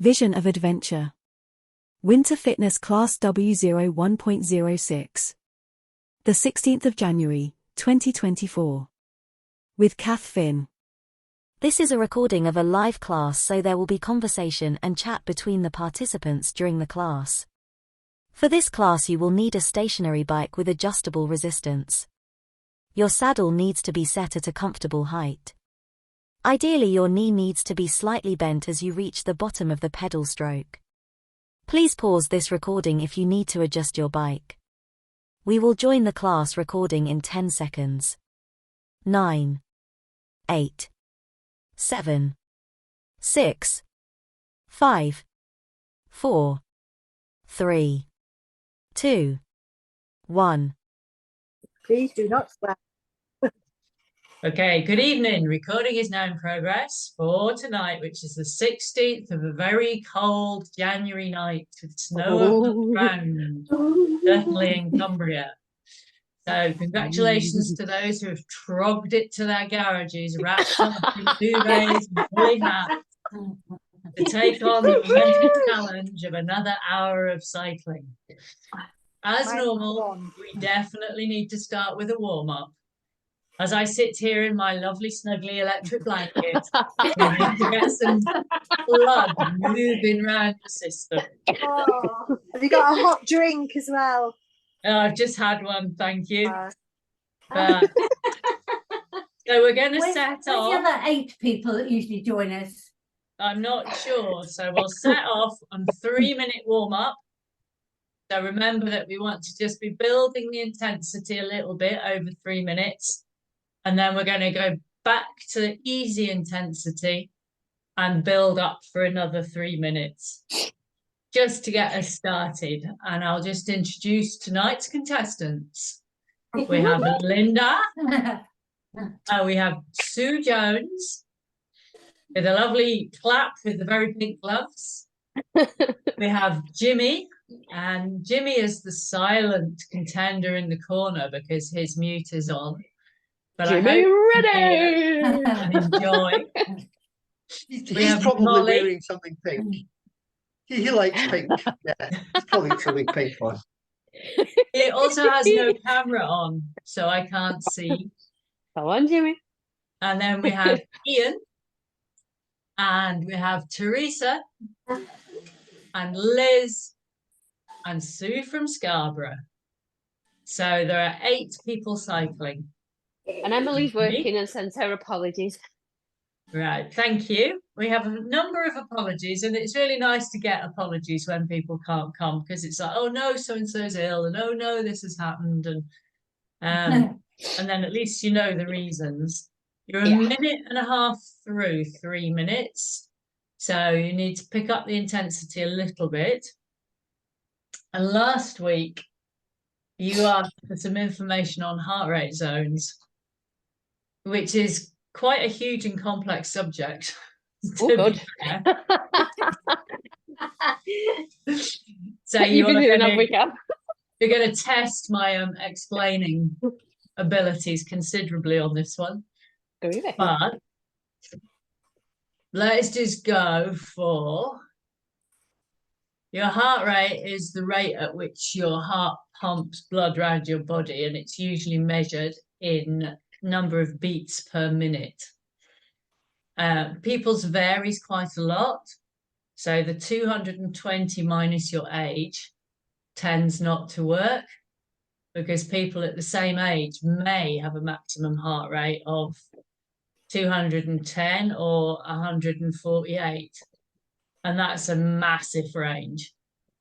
Vision of Adventure. Winter Fitness Class W01.06. The 16th of January, 2024. With Kath Finn. This is a recording of a live class, so there will be conversation and chat between the participants during the class. For this class you will need a stationary bike with adjustable resistance. Your saddle needs to be set at a comfortable height. Ideally, your knee needs to be slightly bent as you reach the bottom of the pedal stroke. Please pause this recording if you need to adjust your bike. We will join the class recording in 10 seconds. 9, 8, 7, 6, 5, 4, 3, 2, 1. Please do not swear. Okay, good evening. Recording is now in progress for tonight, which is the 16th of a very cold January night with snow on the ground, certainly in Cumbria. So congratulations to those who have trogged it to their garages, wrapped up in duvets and woolly hats, to take on the momentous challenge of another hour of cycling. As normal, we definitely need to start with a warm-up. As I sit here in my lovely snuggly electric blanket, we need to get some blood moving around the system. Oh, have you got a hot drink as well? I've just had one, thank you. So we're going to set off. Where's the other 8 people that usually join us? I'm not sure. So we'll set off on 3-minute warm-up. So remember that we want to just be building the intensity a little bit over 3 minutes. And then we're going to go back to easy intensity and build up for another 3 minutes just to get us started. And I'll just introduce tonight's contestants. We have Linda. We have Sue Jones with a lovely clap with the very pink gloves. We have Jimmy. And Jimmy is the silent contender in the corner because his mute is on. But Jimmy ready and enjoy. He's probably wearing something pink. He likes pink. Yeah, he's probably something pink on. It also has no camera on, so I can't see. Come on, Jimmy. And then we have Ian, and we have Teresa, and Liz, and Sue from Scarborough. So there are 8 people cycling. And Emily's working and sends her apologies. Right, thank you. We have a number of apologies, and it's really nice to get apologies when people can't come, because it's like, oh no, so-and-so's ill, and oh no, this has happened, and then at least you know the reasons. You're a minute and a half through 3 minutes, so you need to pick up the intensity a little bit. And last week, you asked for some information on heart rate zones, which is quite a huge and complex subject. Oh, good. So you're going to test my explaining abilities considerably on this one. But let's just go for your heart rate is the rate at which your heart pumps blood around your body, and it's usually measured in number of beats per minute. People's varies quite a lot. So the 220 minus your age tends not to work, because people at the same age may have a maximum heart rate of 210 or 148. And that's a massive range.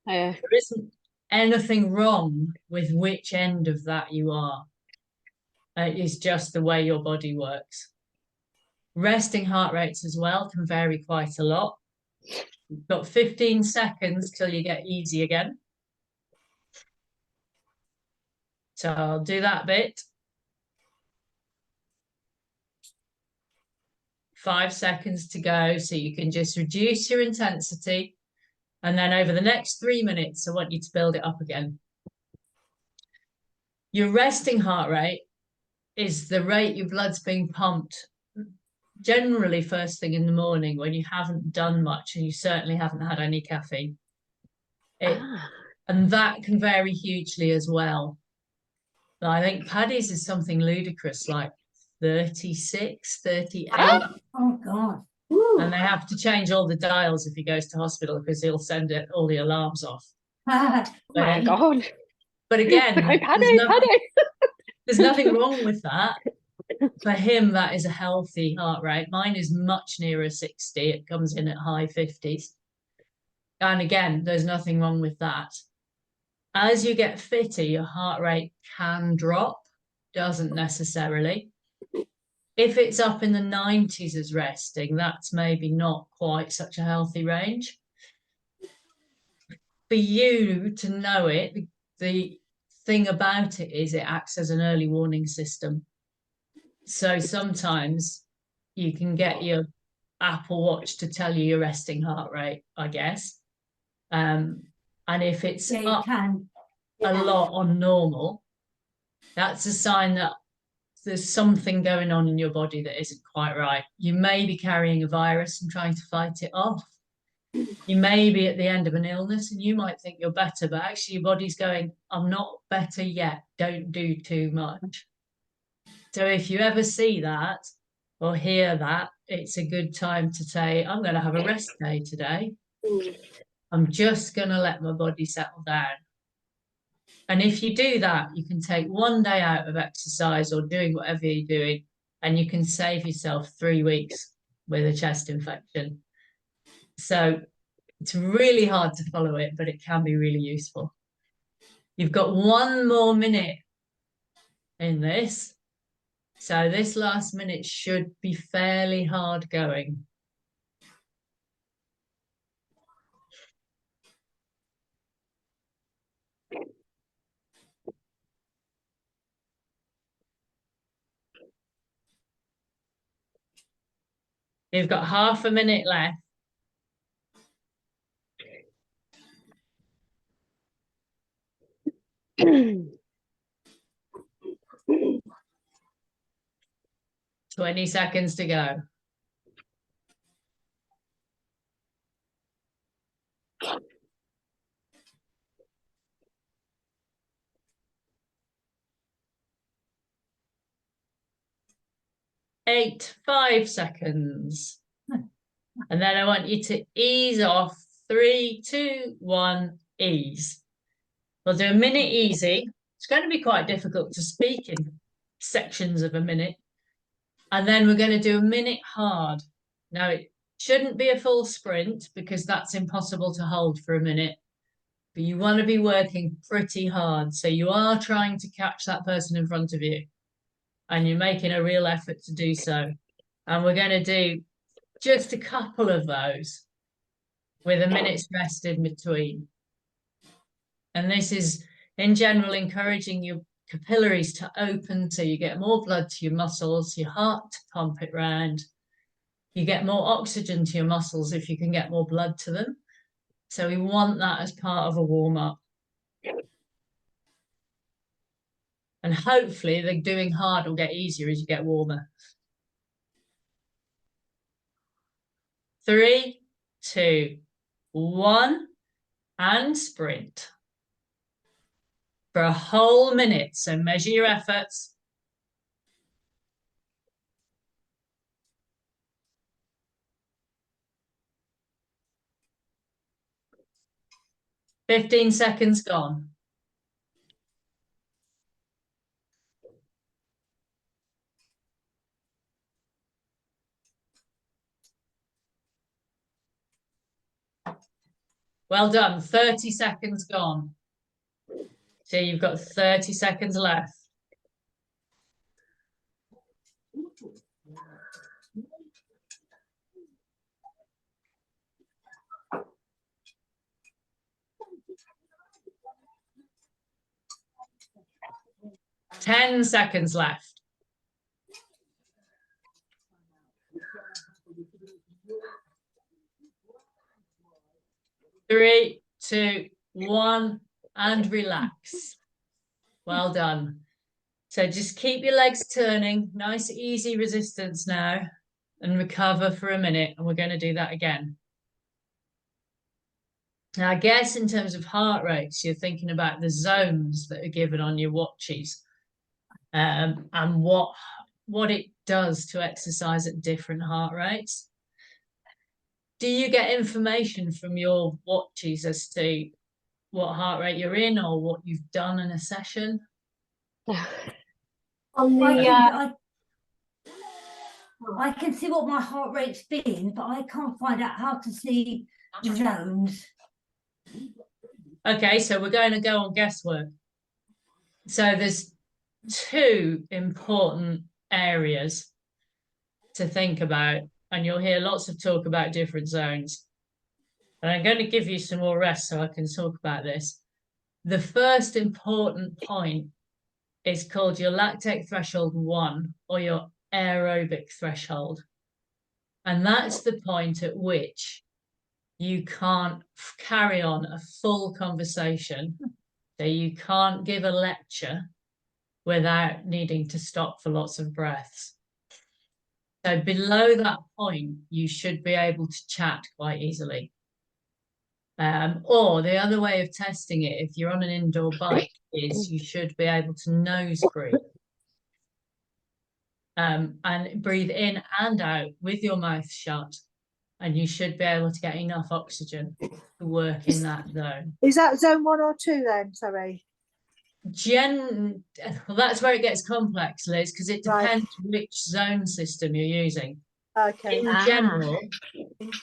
There isn't anything wrong with which end of that you are. It's just the way your body works. Resting heart rates as well can vary quite a lot. You've got 15 seconds till you get easy again. So I'll do that bit. 5 seconds to go, so you can just reduce your intensity. And then over the next 3 minutes, I want you to build it up again. Your resting heart rate is the rate your blood's being pumped generally first thing in the morning when you haven't done much and you certainly haven't had any caffeine. And that can vary hugely as well. But I think Paddy's is something ludicrous, like 36, 38. Oh God. And they have to change all the dials if he goes to hospital because he'll send all the alarms off. Oh my God. But again, Paddy. There's nothing wrong with that. For him, that is a healthy heart rate. Mine is much nearer 60. It comes in at high 50s. And again, there's nothing wrong with that. As you get fitter, your heart rate can drop, doesn't necessarily. If it's up in the 90s as resting, that's maybe not quite such a healthy range. For you to know it, the thing about it is it acts as an early warning system. So sometimes you can get your Apple Watch to tell you your resting heart rate, I guess. And if it's up a lot on normal, that's a sign that there's something going on in your body that isn't quite right. You may be carrying a virus and trying to fight it off. You may be at the end of an illness and you might think you're better, but actually your body's going, I'm not better yet. Don't do too much. So if you ever see that or hear that, it's a good time to say, I'm going to have a rest day today. I'm just going to let my body settle down. And if you do that, you can take one day out of exercise or doing whatever you're doing, and you can save yourself 3 weeks with a chest infection. So it's really hard to follow it, but it can be really useful. You've got 1 more minute in this. So this last minute should be fairly hard going. You've got half a minute left. Twenty seconds to go. Eight, 5 seconds. And then I want you to ease off. 3, 2, 1, ease. We'll do a minute easy. It's going to be quite difficult to speak in sections of a minute. And then we're going to do a minute hard. Now, it shouldn't be a full sprint because that's impossible to hold for a minute. But you want to be working pretty hard. So you are trying to catch that person in front of you. And you're making a real effort to do so. And we're going to do just a couple of those with a minute's rest in between. And this is, in general, encouraging your capillaries to open so you get more blood to your muscles, your heart to pump it round. You get more oxygen to your muscles if you can get more blood to them. So we want that as part of a warm-up. And hopefully the doing hard will get easier as you get warmer. 3, 2, 1, and sprint. For a whole minute, so measure your efforts. "15 seconds gone. Well done, 30 seconds gone. So you've got 30 seconds left. Ten seconds left. 3, 2, 1, and relax. Well done. So just keep your legs turning. Nice, easy resistance now. and recover for a minute, and we're going to do that again. Now, I guess in terms of heart rates, you're thinking about the zones that are given on your watches, and what it does to exercise at different heart rates. Do you get information from your watches as to what heart rate you're in or what you've done in a session? On I can see what my heart rate's been, but I can't find out how to see zones. Okay, so we're going to go on guesswork. So there's two important areas to think about, and you'll hear lots of talk about different zones. And I'm going to give you some more rest so I can talk about this. The first important point is called your lactate threshold 1 or your aerobic threshold. And that's the point at which you can't carry on a full conversation. So you can't give a lecture without needing to stop for lots of breaths. So below that point, you should be able to chat quite easily. Or the other way of testing it, if you're on an indoor bike, is you should be able to nose breathe. And breathe in and out with your mouth shut. And you should be able to get enough oxygen to work in that zone. Is that zone 1 or 2 then? Sorry. Well, that's where it gets complex, Liz, because it depends which zone system you're using. Okay. In general,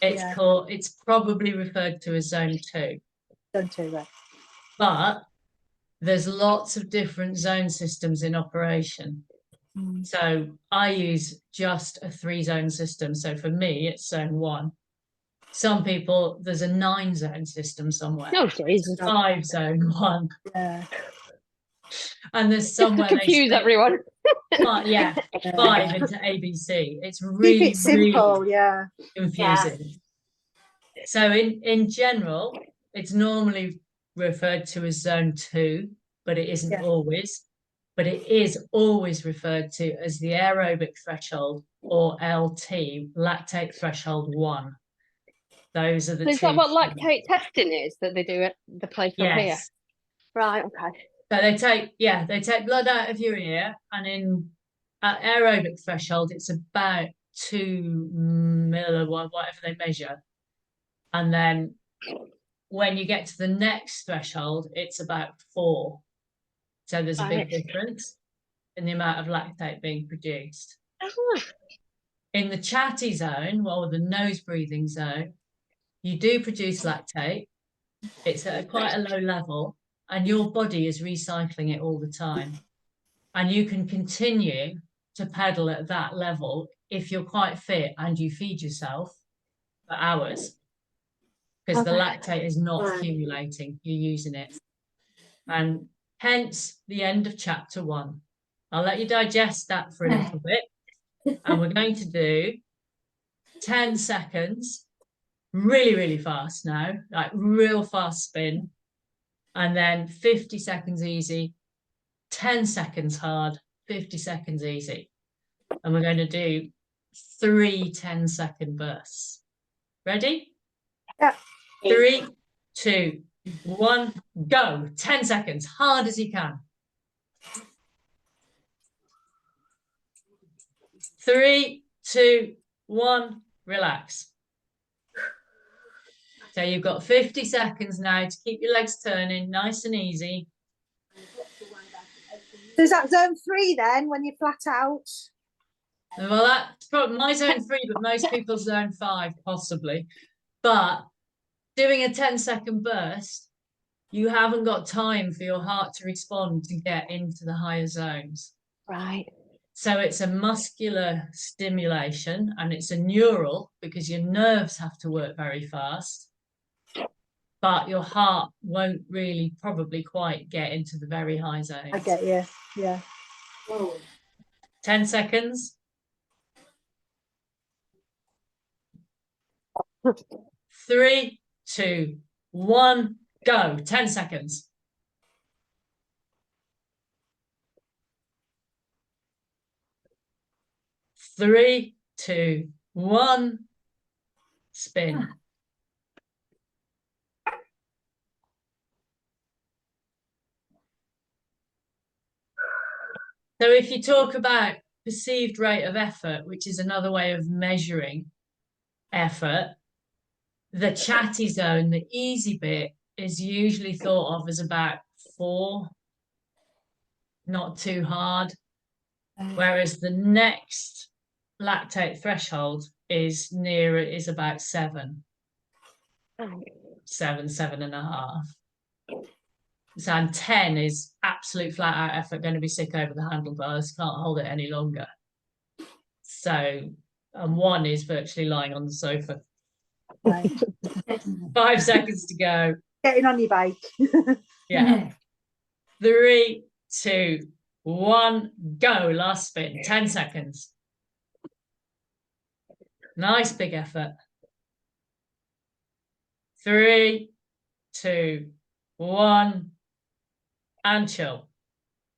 it's probably referred to as zone 2. Zone 2, right. But there's lots of different zone systems in operation. So I use just a 3-zone system. So for me, it's zone 1. Some people, there's a 9-zone system somewhere. No, Jesus. 5 zone 1. Yeah. And there's somewhere to confuse everyone. 5 into ABC. It's really, keep it simple, really confusing. Yeah. So in general, it's normally referred to as zone 2, but it isn't always. But it is always referred to as the aerobic threshold, or LT, lactate threshold 1. Those are the two. Is that what lactate testing is that they do at the place up here? Right, okay. So they take blood out of your ear, and at aerobic threshold, it's about 2 mil or whatever they measure. And then when you get to the next threshold, it's about 4. So there's a big difference in the amount of lactate being produced. In the chatty zone, or the nose breathing zone, you do produce lactate. It's at quite a low level, and your body is recycling it all the time. And you can continue to pedal at that level if you're quite fit and you feed yourself for hours, because the lactate is not accumulating, you're using it. And hence the end of chapter 1. I'll let you digest that for a little bit. And we're going to do 10 seconds, really, really fast now, like real fast spin. And then 50 seconds easy, 10 seconds hard, 50 seconds easy. And we're going to do 3 10-second bursts. Ready? Yeah. 3, 2, 1, go. 10 seconds, hard as you can. 3, 2, 1, relax. So you've got 50 seconds now to keep your legs turning, nice and easy. So is that zone 3 then, when you're flat out? Well, that's probably my zone 3, but most people's zone 5, possibly. But doing a 10-second burst, you haven't got time for your heart to respond to get into the higher zones. Right. So it's a muscular stimulation, and it's a neural, because your nerves have to work very fast. But your heart won't really probably quite get into the very high zones. I get you, yeah. 10 seconds. 3, 2, 1, go. 10 seconds. 3, 2, 1, spin. So if you talk about perceived rate of effort, which is another way of measuring effort, the chatty zone, the easy bit, is usually thought of as about 4, not too hard. Whereas the next lactate threshold is nearer, is about 7. 7, 7.5. So, and 10 is absolute flat out effort, going to be sick over the handlebars, can't hold it any longer. So, and 1 is virtually lying on the sofa. 5 seconds to go. Getting on your bike. Yeah. 3, 2, 1, go. Last spin. 10 seconds. Nice big effort. 3, 2, 1, and chill,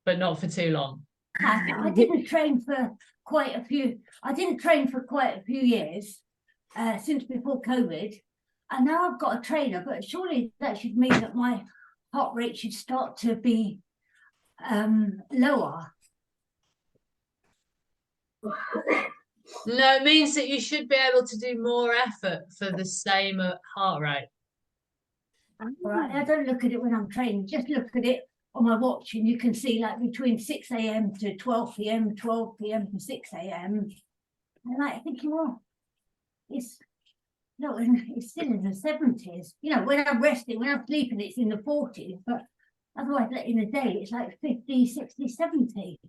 but not for too long. I didn't train for quite a few. I didn't train for quite a few years since before COVID, and now I've got a trainer. But surely that should mean that my heart rate should start to be lower. No, it means that you should be able to do more effort for the same heart rate. Right, I don't look at it when I'm training. Just look at it on my watch, and you can see like between 6 a.m. to 12 p.m., 12 p.m. to 6 a.m. And like thinking, well, it's still in the 70s. You know, when I'm resting, when I'm sleeping, it's in the 40s. But otherwise, in a day, it's like 50, 60, 70.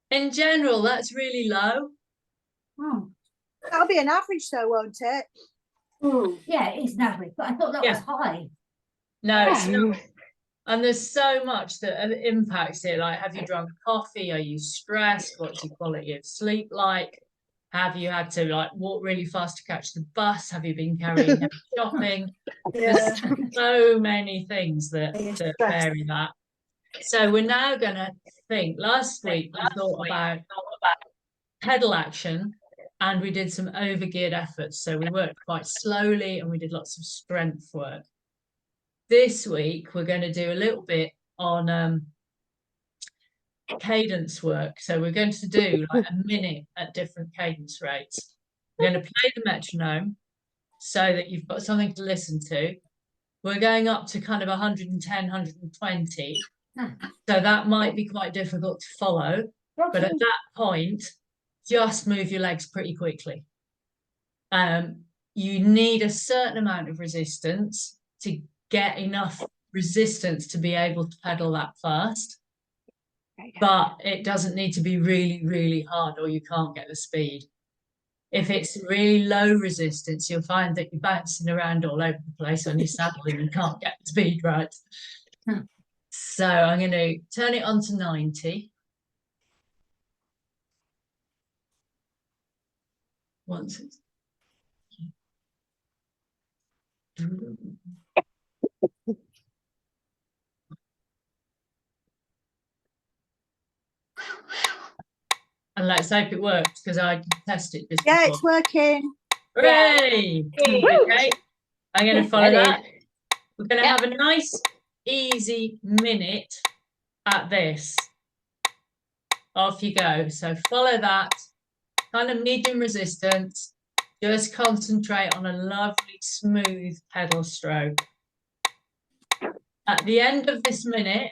In general, that's really low. Oh. That'll be an average, though, won't it? Yeah, it is an average, but I thought that was high. No, it's not. And there's so much that impacts it. Like, have you drunk coffee? Are you stressed? What's your quality of sleep like? Have you had to like walk really fast to catch the bus? Have you been carrying heavy shopping? There's so many things that vary that. So we're now going to think. Last week we thought about pedal action, and we did some overgeared efforts. So we worked quite slowly, and we did lots of strength work. This week we're going to do a little bit on cadence work. So we're going to do like a minute at different cadence rates. We're going to play the metronome so that you've got something to listen to. We're going up to kind of 110, 120. So that might be quite difficult to follow. But at that point, just move your legs pretty quickly. You need a certain amount of resistance to get enough resistance to be able to pedal that fast. But it doesn't need to be really, really hard, or you can't get the speed. If it's really low resistance, you'll find that you're bouncing around all over the place on your saddle and you can't get the speed right. So I'm going to turn it on to 90. Once it's... And let's hope it works, because I can test it just before. It's working. Hooray! Okay, I'm going to follow that. We're going to have a nice, easy minute at this. Off you go. So follow that, kind of medium resistance. Just concentrate on a lovely, smooth pedal stroke. At the end of this minute,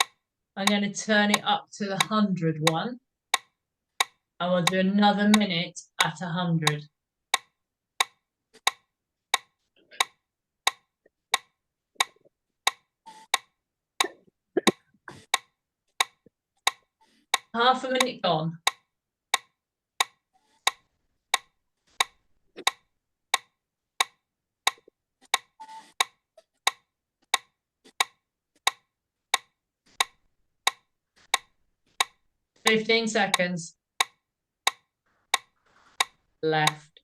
I'm going to turn it up to the 100 one. I will do another minute at 100. Half a minute gone. $15 seconds. Left.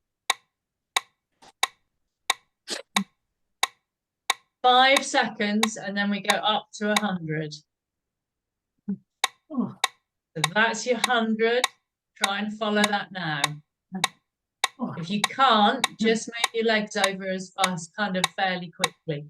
5 seconds, and then we go up to 100. So that's your 100. Try and follow that now. If you can't, just move your legs over as fast, kind of fairly quickly.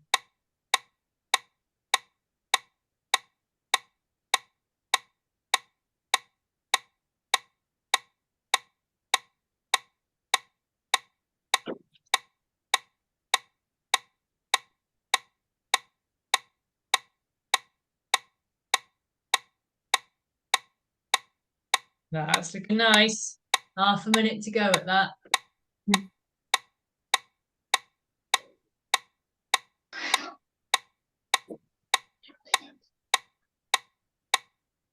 That's looking nice. Half a minute to go at that.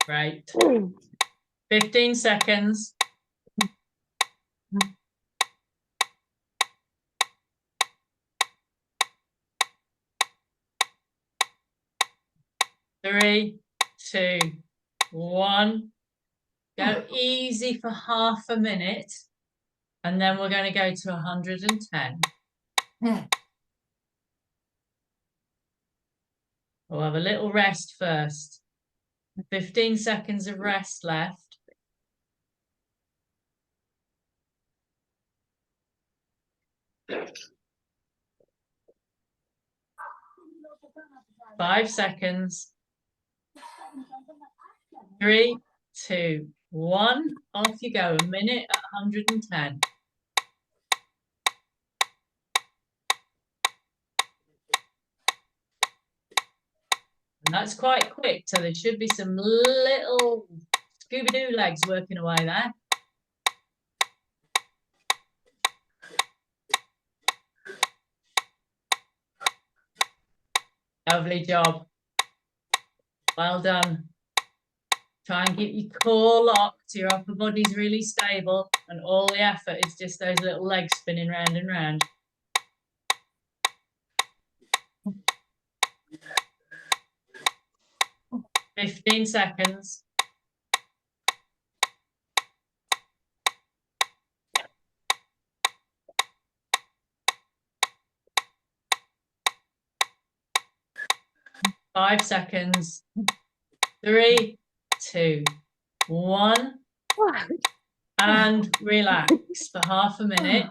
Great. 15 seconds. Three, two, one. Go easy for half a minute. And then we're going to go to 110. We'll have a little rest first. 15 seconds of rest left. Five seconds. 3, 2, 1. Off you go. A minute at 110. And that's quite quick, so there should be some little Scooby-Doo legs working away there. Lovely job. Well done. Try and keep your core locked, your upper body's really stable, and all the effort is just those little legs spinning round and round. "15 seconds. Five seconds. 3, 2, 1. And relax for half a minute.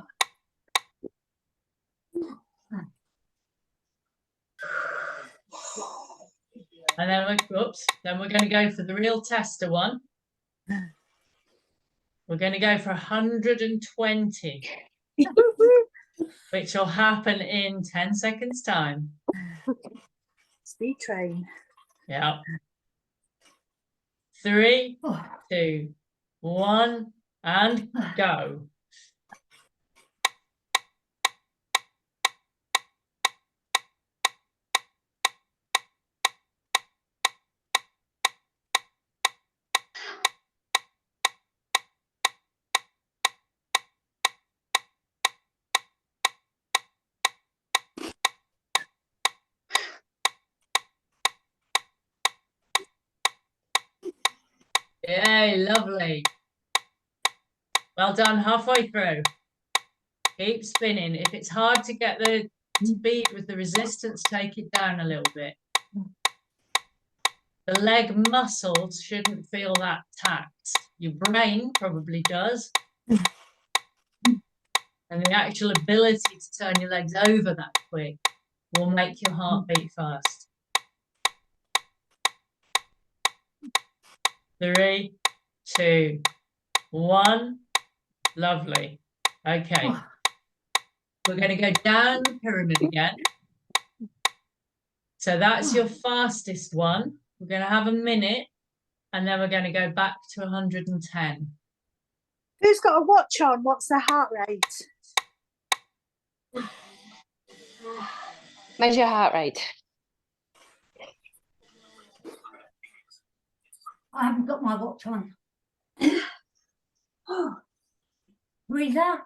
And then we're going to go for the real tester one. We're going to go for 120, which will happen in 10 seconds time. Speed train. Yeah. 3, 2, 1, and go. Yay, lovely. Well done, halfway through. Keep spinning. If it's hard to get the speed with the resistance, take it down a little bit. The leg muscles shouldn't feel that taxed. Your brain probably does. And the actual ability to turn your legs over that quick will make your heart beat fast. 3, 2, 1. Lovely. Okay. We're going to go down the pyramid again. So that's your fastest one. We're going to have a minute, and then we're going to go back to 110. Who's got a watch on? What's their heart rate? Measure heart rate. I haven't got my watch on. Rita?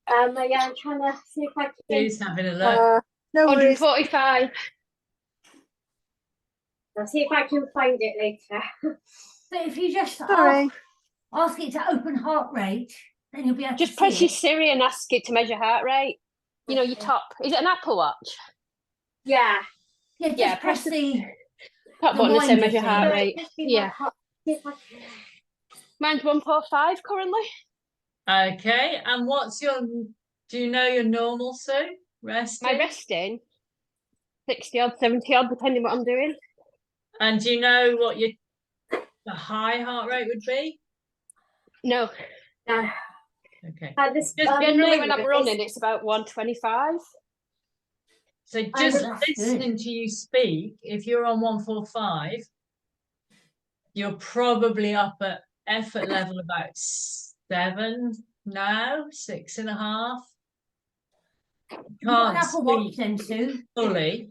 Yeah, I'm trying to see if I can. Who's having a look? No worries. 145. I'll see if I can find it later. So if you just Sorry. ask it to open heart rate, then you'll be able Just to press see your Siri and ask it to measure heart rate. You know, your top. Is it an Apple Watch? Yeah. it. Yeah, just press the Top button and say winder measure thing. heart rate. Yeah. Yeah. Mine's 145 currently. Okay, and do you know your normal, Sue? Resting? My resting, 60 odd, 70 odd, depending what I'm doing. And do you know what the high heart rate would be? No. No. Okay. Just generally when I'm running, it's about 125. So just listening to you speak, if you're on 145, you're probably up at effort level about 7 now, 6.5. What Apple Watch then, Sue? Fully.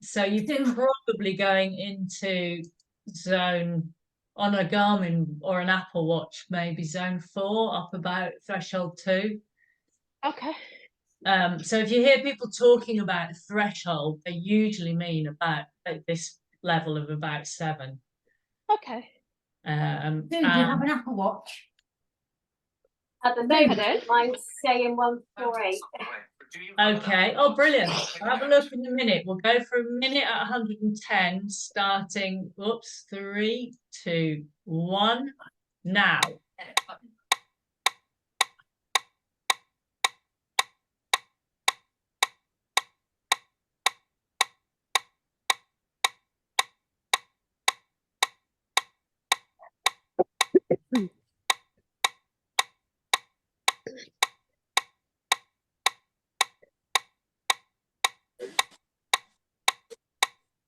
So you're probably going into zone on a Garmin or an Apple Watch, maybe zone 4, up about threshold 2. Okay. So if you hear people talking about threshold, they usually mean about this level of about 7. Okay. Do you have an Apple Watch? At the moment, mine's saying 148. Okay. Oh, brilliant. I'll have a look in a minute. We'll go for a minute at 110, starting, 3, 2, 1, now.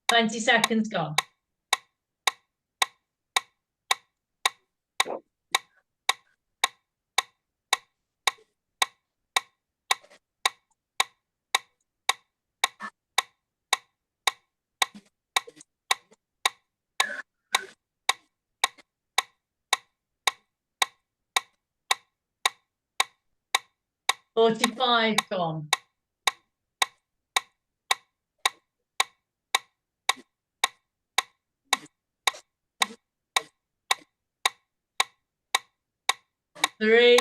20 seconds gone. $45 gone. Three,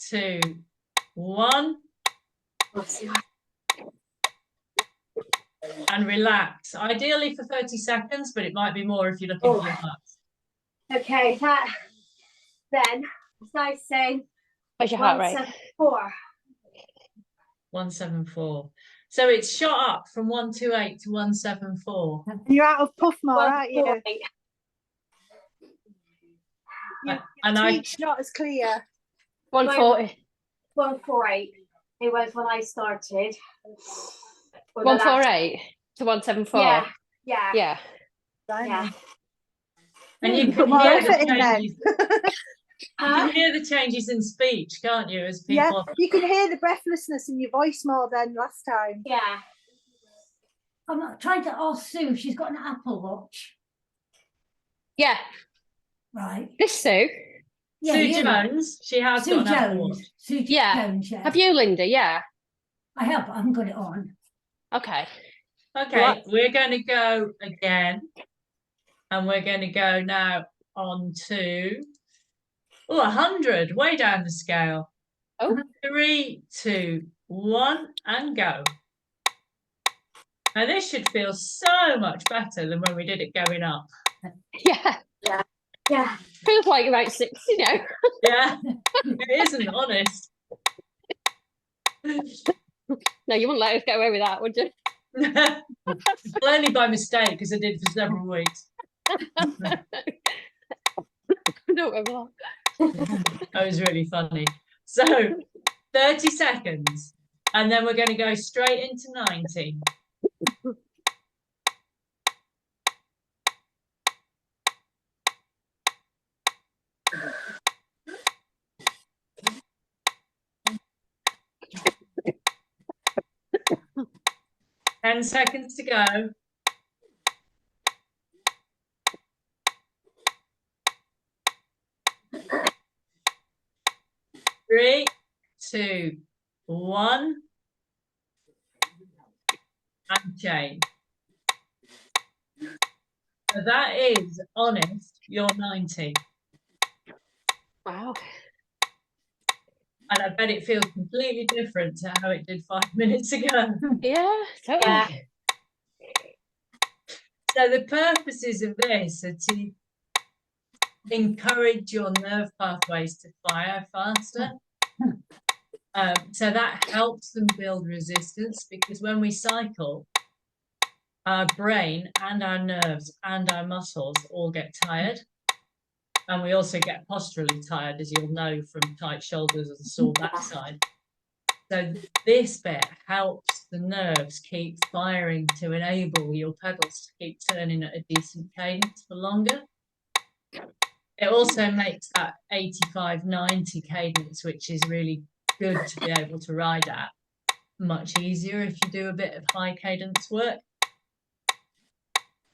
2, 1. And relax. Ideally for 30 seconds, but it might be more if you're looking for relax. Okay, then nice saying. What's your heart rate? 174. So it's shot up from 128 to 174. You're out of puff more, aren't you? And speech not as clear. 140. 148. It was when I started. 148 to 174. Yeah. Yeah. And you can hear the changes. You can hear the changes in speech, can't you? As people. Yeah, you can hear the breathlessness in your voice more than last time. Yeah. I'm trying to ask Sue. She's got an Apple Watch. Yeah. Right. This Sue. Yeah, Sue Jones. She has got an Apple Watch. Sue Jones. Yeah. Have you, Linda? Yeah. I have, but I haven't got it on. Okay. Okay, we're going to go again. And we're going to go now on to 100, way down the scale. 3, 2, 1, and go. Now this should feel so much better than when we did it going up. Yeah. Feels like about 6, you know. Yeah, it isn't, honest. No, you wouldn't let us get away with that, would you? Well, only by mistake, because I did for several weeks. Don't remember that. That was really funny. So 30 seconds, and then we're going to go straight into 90. Ten seconds to go. 3, 2, 1, and change. So that is, honest, you're 90. Wow. And I bet it feels completely different to how it did 5 minutes ago. Yeah, totally. Yeah. So the purposes of this are to encourage your nerve pathways to fire faster. So that helps them build resistance, because when we cycle, our brain and our nerves and our muscles all get tired. And we also get posturally tired, as you'll know from tight shoulders and sore backside. So this bit helps the nerves keep firing to enable your pedals to keep turning at a decent cadence for longer. It also makes that 85-90 cadence, which is really good to be able to ride at, much easier if you do a bit of high cadence work.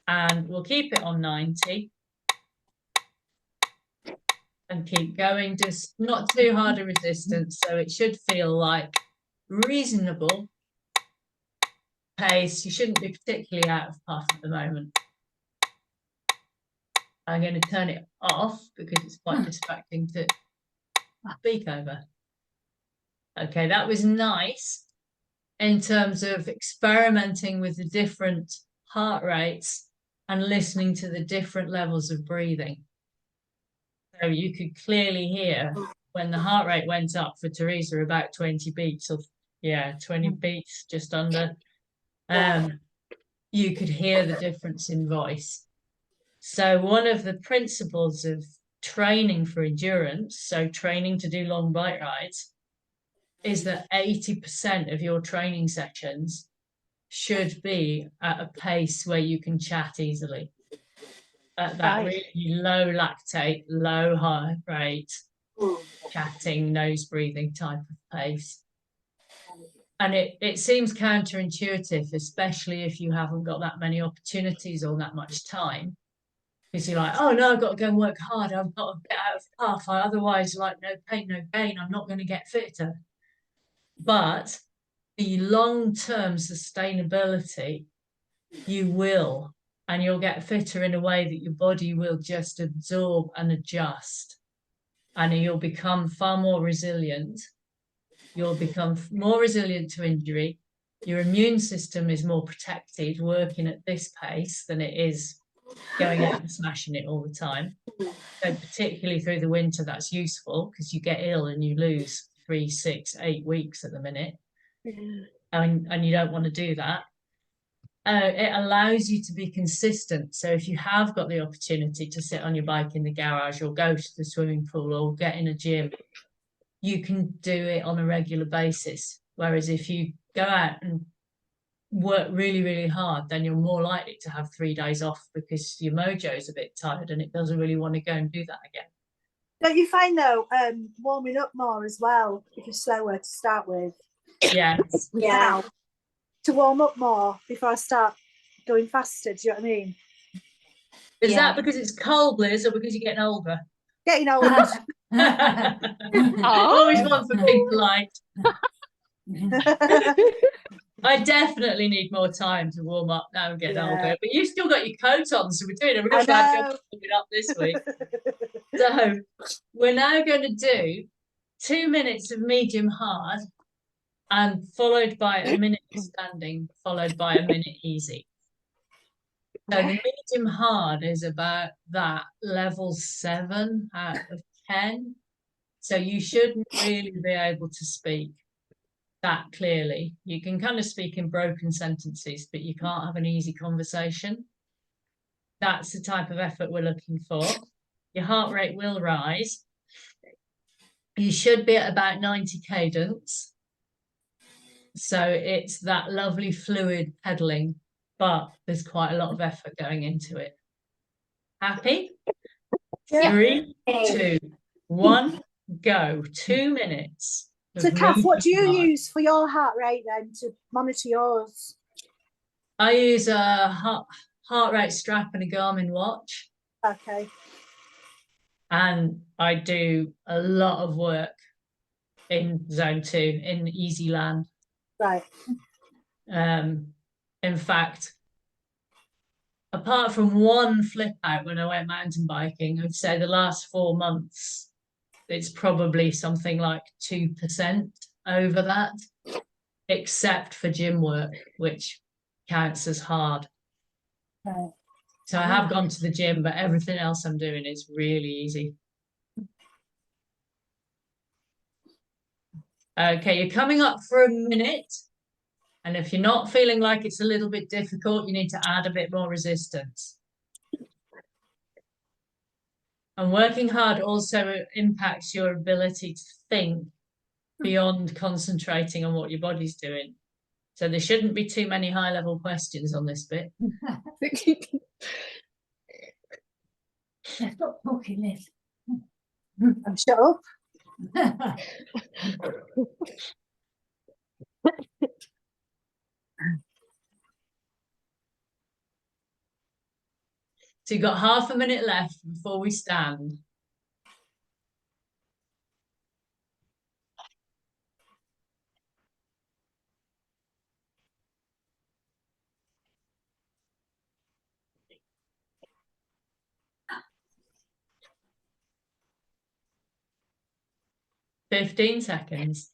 And we'll keep it on 90 and keep going, just not too hard a resistance, so it should feel like reasonable pace. You shouldn't be particularly out of puff at the moment. I'm going to turn it off because it's quite distracting to speak over. Okay, that was nice in terms of experimenting with the different heart rates and listening to the different levels of breathing. So you could clearly hear when the heart rate went up for Teresa about 20 beats, or 20 beats, just under. You could hear the difference in voice. So one of the principles of training for endurance, so training to do long bike rides, is that 80% of your training sessions should be at a pace where you can chat easily. At that really low lactate, low heart rate, chatting, nose breathing type of pace. And it seems counterintuitive, especially if you haven't got that many opportunities or that much time. Because you're like, oh no, I've got to go and work hard. I've got to get out of puff. Otherwise, like, no pain, no gain. I'm not going to get fitter. But the long-term sustainability, you will, and you'll get fitter in a way that your body will just absorb and adjust. And you'll become far more resilient. You'll become more resilient to injury. Your immune system is more protected working at this pace than it is going out and smashing it all the time. So particularly through the winter, that's useful because you get ill and you lose 3, 6, 8 weeks at the minute. And you don't want to do that. It allows you to be consistent. So if you have got the opportunity to sit on your bike in the garage or go to the swimming pool or get in a gym, you can do it on a regular basis. Whereas if you go out and work really, really hard, then you're more likely to have 3 days off because your mojo's a bit tired and it doesn't really want to go and do that again. Don't you find though, warming up more as well if you're slower to start with? Yes. Yeah. To warm up more before I start going faster, do you know what I mean? Is that because it's cold, Liz, or because you're getting older? Getting older. Always one for being polite. I definitely need more time to warm up now and get older. But you've still got your coat on, so we're doing a real bad job of warming up this week. So we're now going to do 2 minutes of medium hard and followed by a minute standing, followed by a minute easy. So the medium hard is about that level 7 out of 10. So you shouldn't really be able to speak that clearly. You can kind of speak in broken sentences, but you can't have an easy conversation. That's the type of effort we're looking for. Your heart rate will rise. You should be at about 90 cadence. So it's that lovely fluid pedaling, but there's quite a lot of effort going into it. Happy? Yeah. 3, 2, 1, go. 2 minutes. So, Kath, what do you use for your heart rate then to monitor yours? I use a heart rate strap and a Garmin watch. Okay. And I do a lot of work in zone 2, in easy land. Right. In fact, apart from one flip out when I went mountain biking, I'd say the last 4 months, it's probably something like 2% over that, except for gym work, which counts as hard. Right. So I have gone to the gym, but everything else I'm doing is really easy. Okay, you're coming up for a minute. And if you're not feeling like it's a little bit difficult, you need to add a bit more resistance. And working hard also impacts your ability to think beyond concentrating on what your body's doing. So there shouldn't be too many high-level questions on this bit. Stop talking, Liz. I'm shut up. So you've got half a minute left before we stand. Fifteen seconds.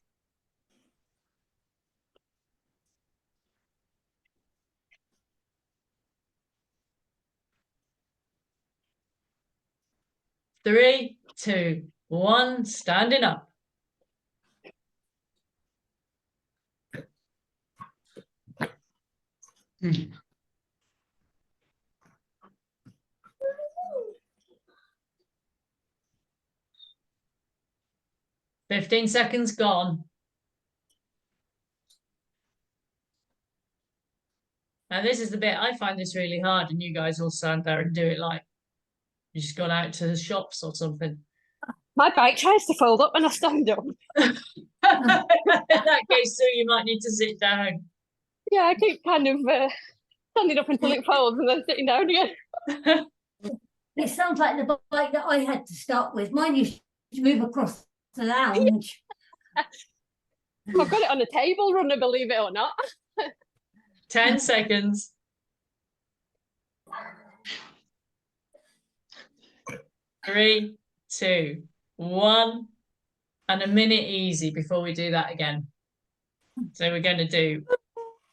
Three, two, one, standing up. Mm. 15 seconds gone. Now this is the bit I find this really hard, and you guys all stand there and do it like you just gone out to the shops or something. My bike tries to fold up when I stand up. In that case, Sue, you might need to sit down. Yeah, I keep kind of standing up until it folds and then sitting down again. It sounds like the bike that I had to start with. Mine used to move across the lounge. I've got it on a table runner, believe it or not. 10 seconds. 3, 2, 1, and a minute easy before we do that again. So we're going to do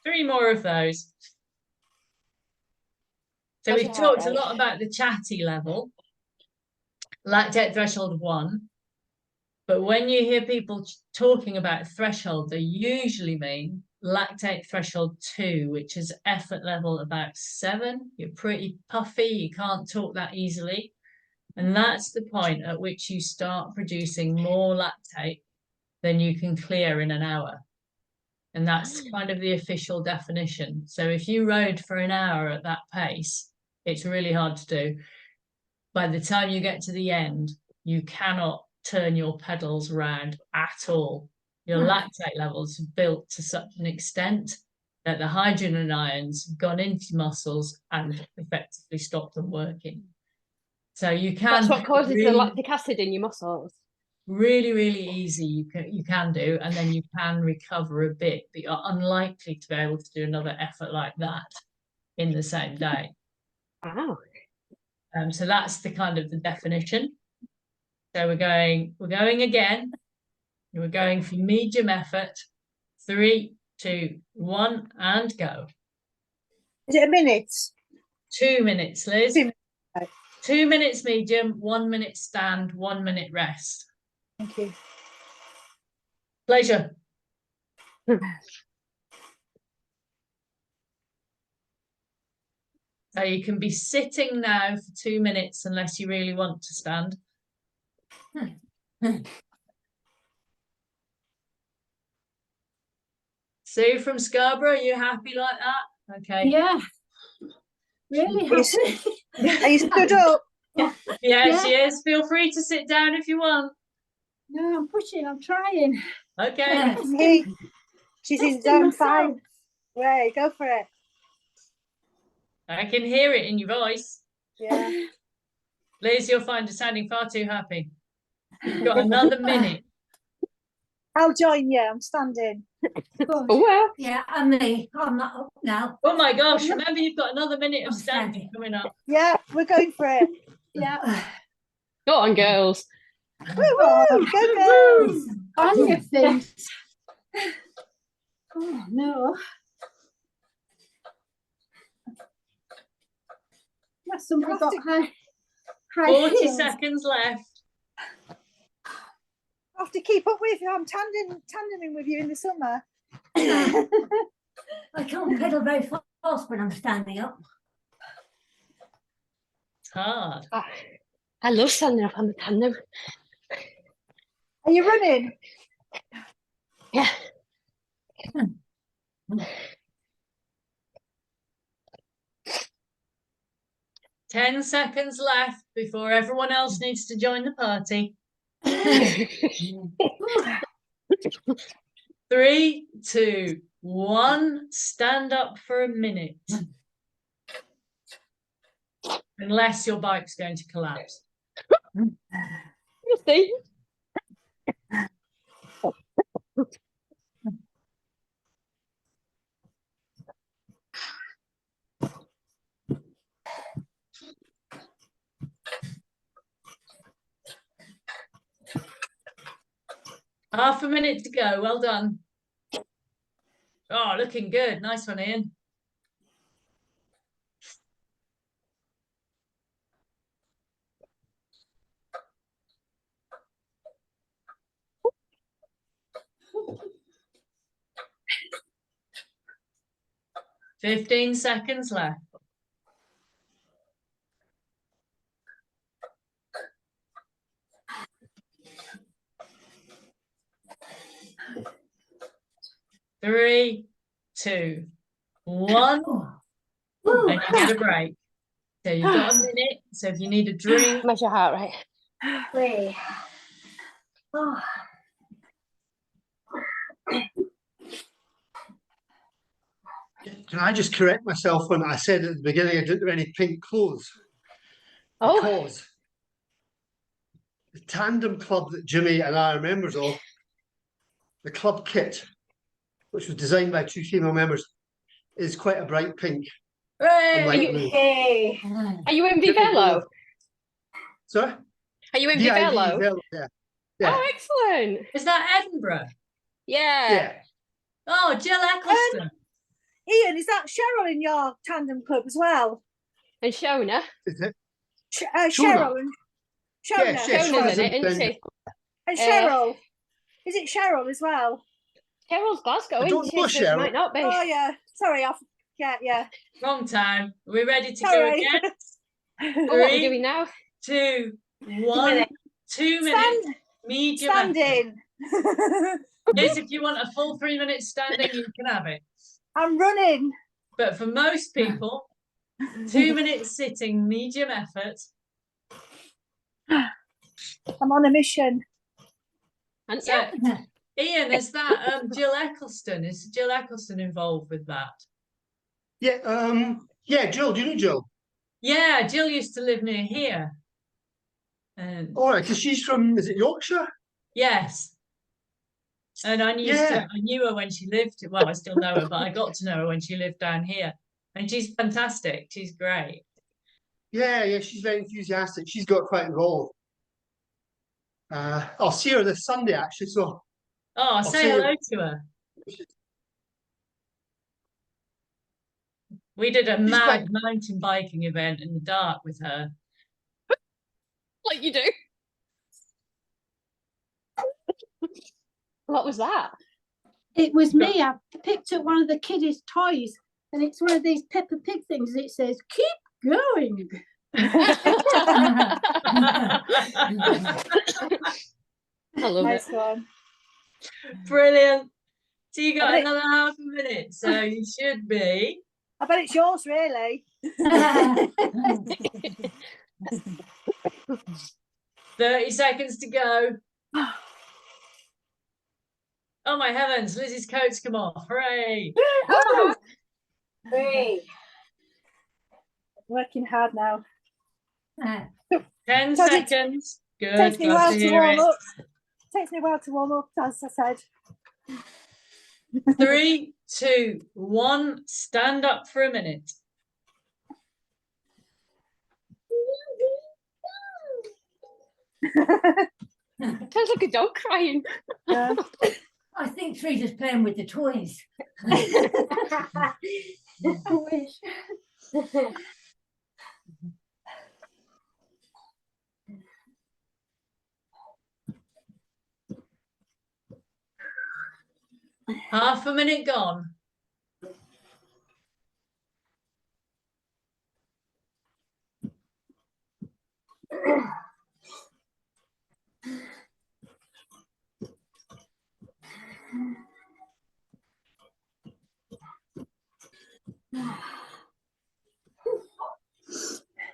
3 more of those. So we've talked a lot about the chatty level, lactate threshold 1. But when you hear people talking about threshold, they usually mean lactate threshold 2, which is effort level about 7. You're pretty puffy, you can't talk that easily. And that's the point at which you start producing more lactate than you can clear in an hour. And that's kind of the official definition. So if you rode for an hour at that pace, it's really hard to do. By the time you get to the end, you cannot turn your pedals around at all. Your lactate levels are built to such an extent that the hydrogen ions have gone into muscles and effectively stop them working. So you can. That's what causes the lactic acid in your muscles. Really, really easy. You can do, and then you can recover a bit, but you're unlikely to be able to do another effort like that in the same day. Wow. So that's the kind of the definition. So we're going again. We're going for medium effort. 3, 2, 1, and go. Is it a minute? 2 minutes, Liz. 2 minutes. 2 minutes medium, 1 minute stand, 1 minute rest. Thank you. Pleasure. So you can be sitting now for 2 minutes unless you really want to stand. Sue from Scarborough, are you happy like that? Okay. Yeah. Really happy. Are you stood up? Yeah, she is. Feel free to sit down if you want. No, I'm pushing. I'm trying. Okay. Hey, she's in zone 5. Right, go for it. I can hear it in your voice. Yeah. Liz, you'll find her sounding far too happy. You've got another minute. I'll join you. I'm standing. Oh, well. Yeah, I'm me. I'm not up now. Oh my gosh, remember you've got another minute of standing coming up. Yeah, we're going for it. Yeah. Go on, girls. Woo-woo! Go girls! On your feet. Oh, no. somebody got high 40 heels. seconds left. I have to keep up with you. I'm tandeming with you in the summer. I can't pedal very fast when I'm standing up. It's hard. I love standing up on the tandem. Are you running? Yeah. 10 seconds left before everyone else needs to join the party. 3, 2, 1. Stand up for a minute. Unless your bike's going to collapse. You see? Half a minute to go. Well done. Oh, looking good. Nice one, Ian. Fifteen seconds left. Three, 2, 1. And you get a break. So you've got a minute. So if you need a drink. Measure heart rate. 3. Oh. Can I just correct myself when I said at the beginning I didn't have any pink clothes? Oh. Because the tandem club that Jimmy and I are members of, the club kit, which was designed by 2 female members, is quite a bright pink. Hooray! Hey. Are you in Vivello? Sorry? Are you in VIV, Vivello? yeah. Oh, excellent. Is that Edinburgh? Yeah. Yeah. Oh, Jill Eccleston. Ian, is that Cheryl in your tandem club as well? And Shona. Is it? Cheryl and Shona. Yes, yes, Shona's in it, Shona's isn't she? And Cheryl. Is it Cheryl as well? Carol's Glasgow, I don't isn't know she? So it Cheryl. might not be. Oh yeah. Sorry, yeah. Wrong time. Are we ready to go Sorry. again? Oh, what are we 3, doing now? 2, 1. 2 minutes. Medium effort. Standing. Yes, if you want a full 3 minutes standing, you can have it. I'm running. But for most people, 2 minutes sitting, medium effort. I'm on a mission. And So, Ian, is that Jill Eccleston? Is Jill Eccleston involved with that? Yeah, yeah, Jill, do you know Jill? Yeah, Jill used to live near here. And All right, because she's from, is it Yorkshire? yes. And I knew her when she lived, well, I still know her, but I got to know her when she lived down here. And she's fantastic. She's great. Yeah, she's very enthusiastic. She's got quite involved. I'll see her this Sunday, actually, so. Oh, say hello to her. We did a mad mountain biking event in the dark with her. like you do. What was that? It was me. I picked up one of the kiddies' toys, and it's one of these Peppa Pig things. It says, "Keep going." I love Nice it. one. Brilliant. So you got another half a minute, so you should be. I bet it's yours, really. 30 seconds to go. Oh my heavens, Lizzie's coat's come off. Hooray! 3. Working hard now. 10 So seconds. Good. Takes me a Glad while to to hear warm it. up. Takes me a while to warm up, as I said. 3, 2, 1. Stand up for a minute. Sounds like a dog crying. Yeah. I think Teresa's playing with the toys. I wish. Half a minute gone.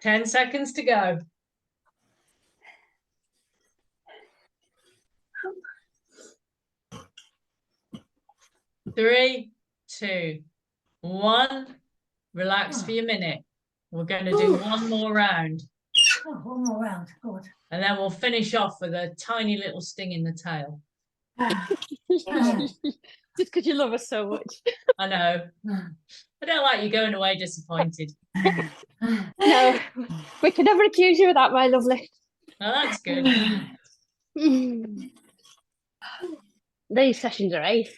Ten seconds to go. 3, 2, 1. Relax for your minute. We're going to do one more round. Oh, one more round. Good. And then we'll finish off with a tiny little sting in the tail. Just because you love us so much. I know. I don't like you going away disappointed. No, we can never accuse you of that, my lovely. Oh, that's good. These sessions are ace.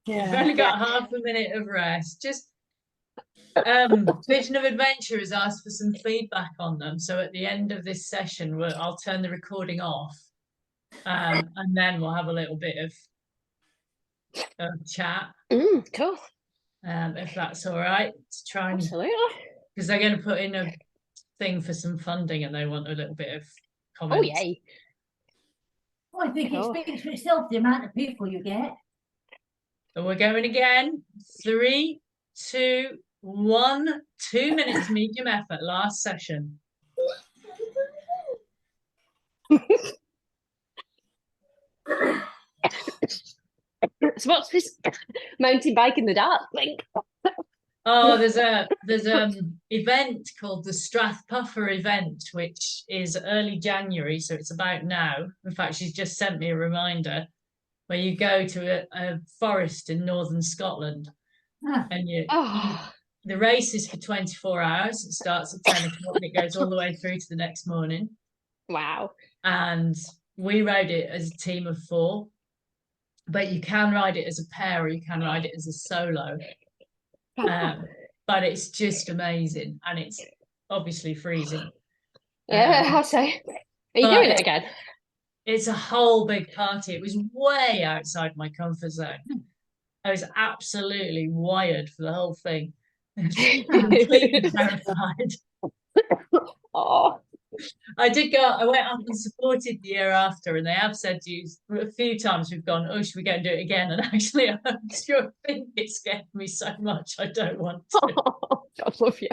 You've only got half a minute of rest. Just Vision of Adventure has asked for some feedback on them. So at the end of this session, I'll turn the recording off. And then we'll have a little bit of chat. Cool. If that's all right. To try and, absolutely. Because they're going to put in a thing for some funding and they want a little bit of comments. Oh, yay. I think it speaks for itself, the amount of people you get. So we're going again. 3, 2, 1. 2 minutes medium effort. Last session. So what's this mountain bike in the dark thing? Oh, there's event called the Strath Puffer event, which is early January, so it's about now. In fact, she's just sent me a reminder where you go to a forest in northern Scotland, and the race is for 24 hours. It starts at 10 o'clock and it goes all the way through to the next morning. Wow! And we rode it as a team of 4, but you can ride it as a pair or you can ride it as a solo. But it's just amazing, and it's obviously freezing. Yeah, I'll say. Are you doing it again? It's a whole big party. It was way outside my comfort zone. I was absolutely wired for the whole thing. Completely terrified. Oh, I went up and supported the year after, and they have said to you a few times, we've gone, oh, should we go and do it again? And actually, I think it scared me so much, I don't want to. God love you.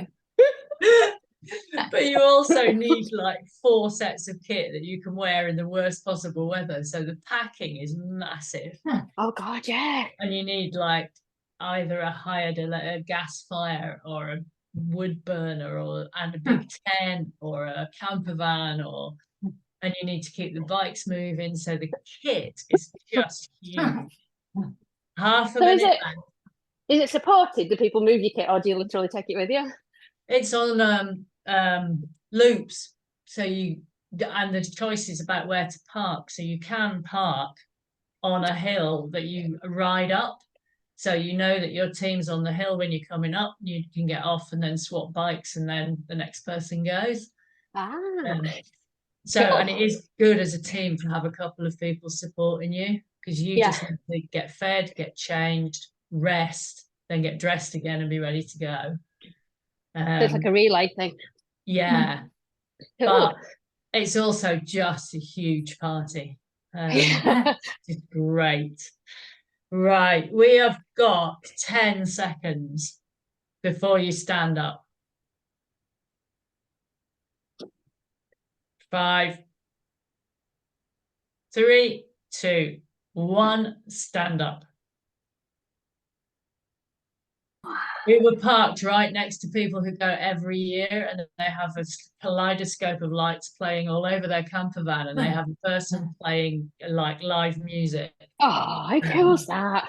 But you also need like 4 sets of kit that you can wear in the worst possible weather. So the packing is massive. Oh, God, yeah. And you need like either a gas fire or a wood burner and a big tent or a camper van and you need to keep the bikes moving, so the kit is just huge. Half a minute. Is it supported? Do people move your kit or do you literally take it with you? It's on loops, so and the choice is about where to park, so you can park on a hill that you ride up. So you know that your team's on the hill when you're coming up, you can get off and then swap bikes and then the next person goes. And it is good as a team to have a couple of people supporting you, because you just need to get fed, get changed, rest, then get dressed again and be ready to go. So it's like a relay thing. Yeah. But it's also just a huge party. It's great. Right, we have got 10 seconds before you stand up. 5, 3, 2, 1, stand up. We were parked right next to people who go every year, and they have a kaleidoscope of lights playing all over their camper van, and they have a person playing like live music. Oh, how cool is that?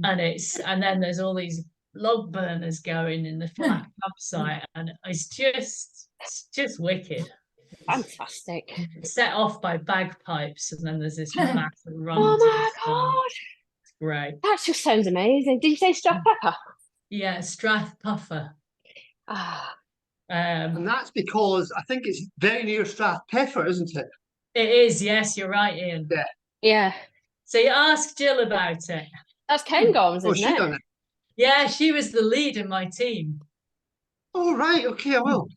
And then there's all these log burners going in the flat campsite, and it's just wicked. Fantastic. Set off by bagpipes, and then there's this massive run. Oh my God. It's great. That just sounds amazing. Did you say Strath Pepper? Yeah, Strath Puffer. And that's because I think it's very near Strath Peffer, isn't it? It is, yes, you're right, Ian. Yeah. Yeah. So you asked Jill about it. That's Cairngorms, Oh, isn't she it? done it. Yeah, she was the lead in my team. Oh, right. Okay, I will.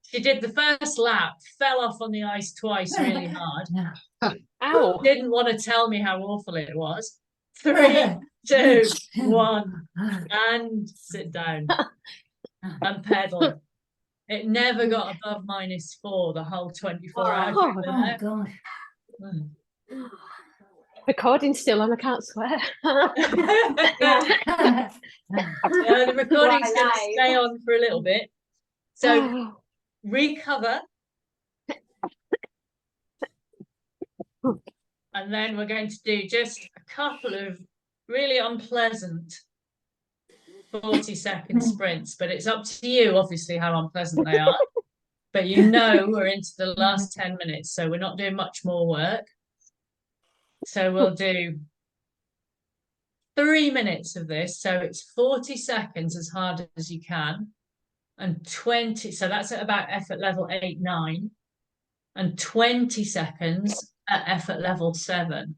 She did the first lap, fell off on the ice twice really hard. Ow. Didn't want to tell me how awful it was. 3, 2, 1, and sit down and pedal. It never got above -4 the whole 24 hours. Oh, we were Oh there. gosh. Recording's still on, I can't swear. The recording's going to Right. stay on for a little bit. So recover. And then we're going to do just a couple of really unpleasant 40-second sprints, but it's up to you, obviously, how unpleasant they are. But you know we're into the last 10 minutes, so we're not doing much more work. So we'll do 3 minutes of this. So it's 40 seconds as hard as you can. And 20, so that's at about effort level 8, 9. And 20 seconds at effort level 7.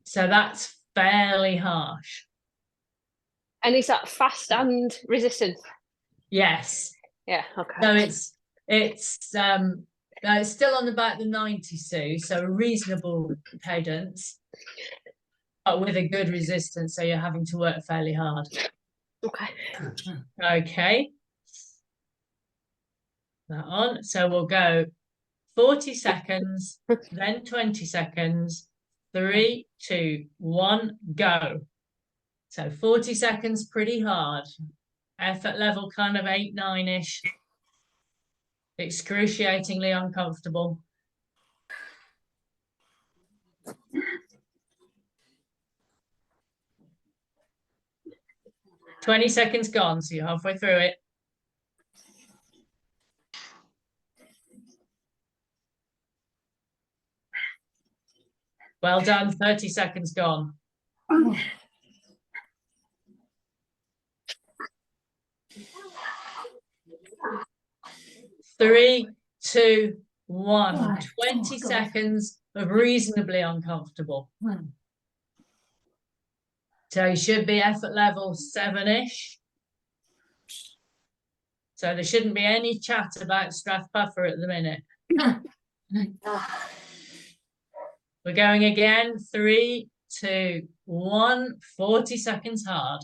So that's fairly harsh. And is that fast and resistant? Yes. Yeah, okay. So it's still on about the 90, Sue, so a reasonable cadence, but with a good resistance, so you're having to work fairly hard. Okay. Okay. That on. So we'll go 40 seconds, then 20 seconds, 3, 2, 1, go. So 40 seconds, pretty hard. Effort level kind of 8, 9-ish. Excruciatingly uncomfortable. "20 seconds gone, so you're halfway through it. Well done, 30 seconds gone. Three, 2, 1. 20 seconds of reasonably uncomfortable. So you should be effort level 7-ish. So there shouldn't be any chat about Strathpuffer at the minute. We're going again. 3, 2, 1. 40 seconds hard.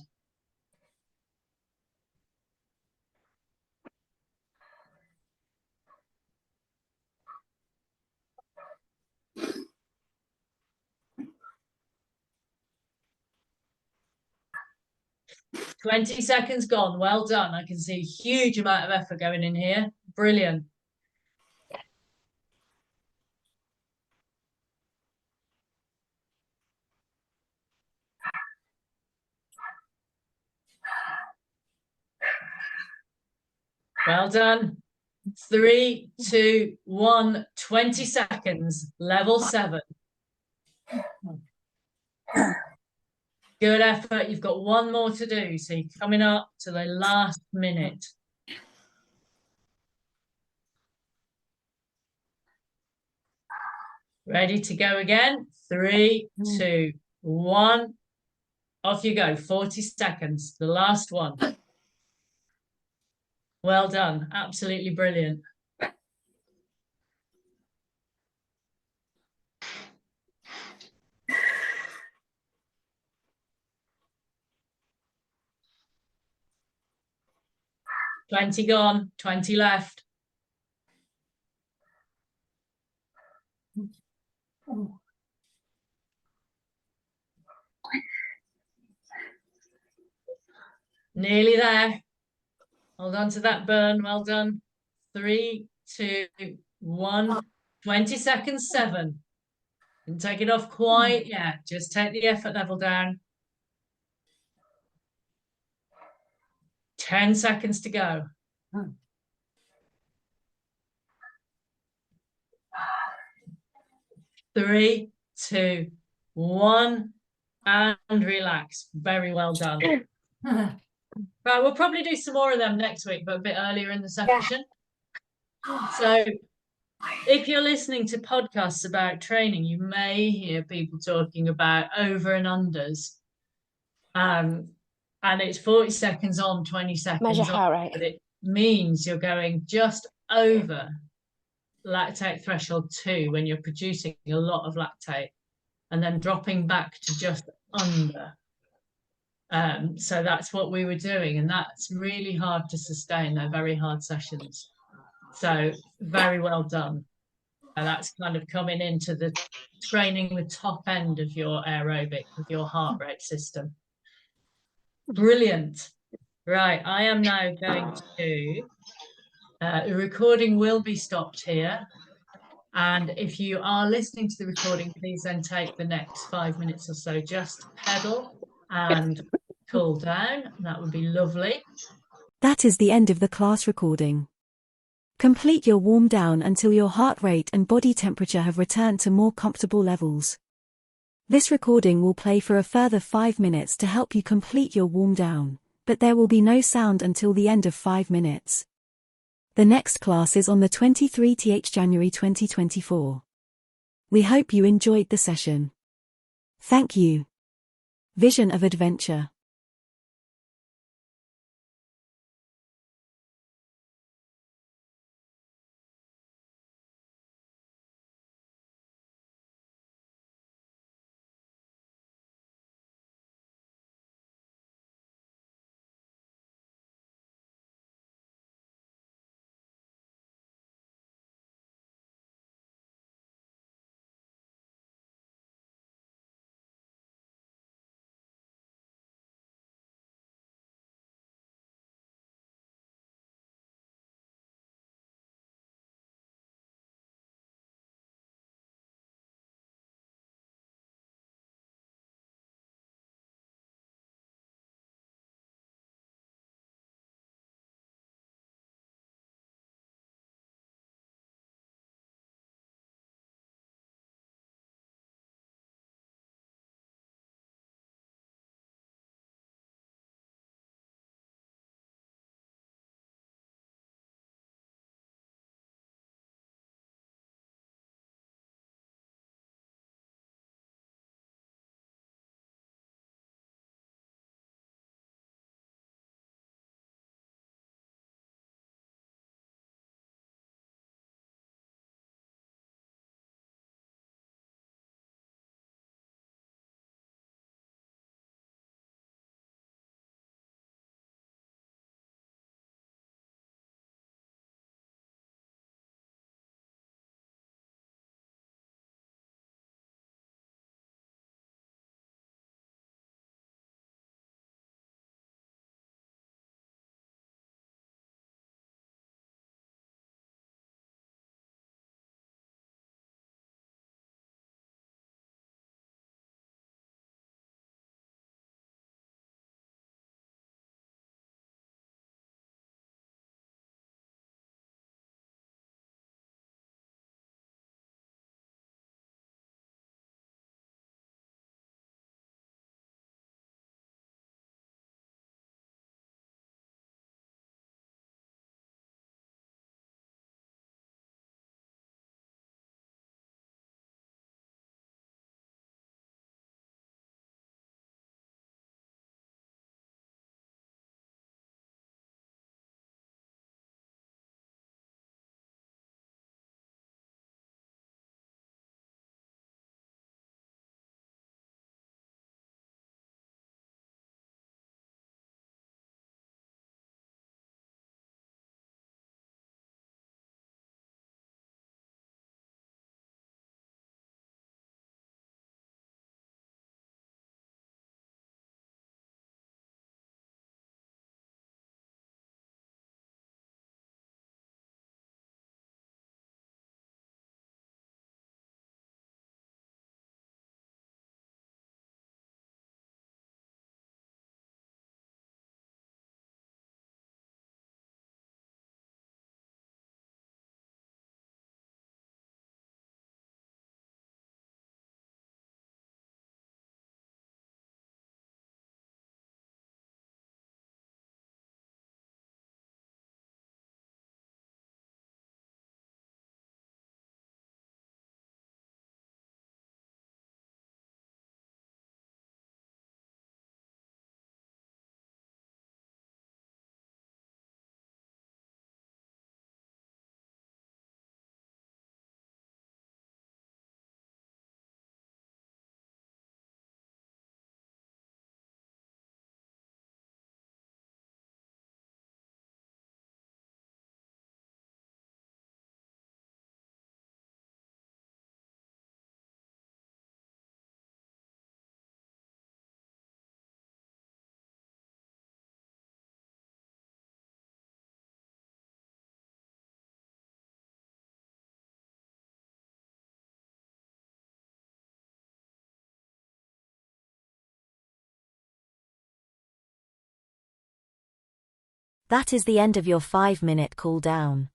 "20 seconds gone. Well done. I can see a huge amount of effort going in here. Brilliant. Well done. 3, 2, 1. 20 seconds. Level 7. Good effort. You've got one more to do. So you're coming up to the last minute. Ready to go again? 3, 2, 1. Off you go. 40 seconds. The last one. Well done. Absolutely brilliant. "20 gone. 20 left. Nearly there. Hold on to that burn. Well done. 3, 2, 1. 20 seconds, 7. Didn't take it off quite yet. Just take the effort level down. 10 seconds to go. 3, 2, 1, and relax. Very well done. Right, we'll probably do some more of them next week, but a bit earlier in the session. So if you're listening to podcasts about training, you may hear people talking about over and unders. And it's 40 seconds on, 20 Measure seconds off, heart rate. but it means you're going just over lactate threshold 2 when you're producing a lot of lactate, and then dropping back to just under. So that's what we were doing, and that's really hard to sustain. They're very hard sessions. So very well done. And that's kind of coming into the training the top end of your aerobic with your heart rate system. Brilliant. Right, I am now going to, the recording will be stopped here. And if you are listening to the recording, please then take the next 5 minutes or so just to pedal and cool down. That would be lovely. That is the end of the class recording. Complete your warm down until your heart rate and body temperature have returned to more comfortable levels. This recording will play for a further 5 minutes to help you complete your warm down, but there will be no sound until the end of 5 minutes. The next class is on the 23th January 2024. We hope you enjoyed the session. Thank you. Vision of Adventure. That is the end of your 5-minute cool down.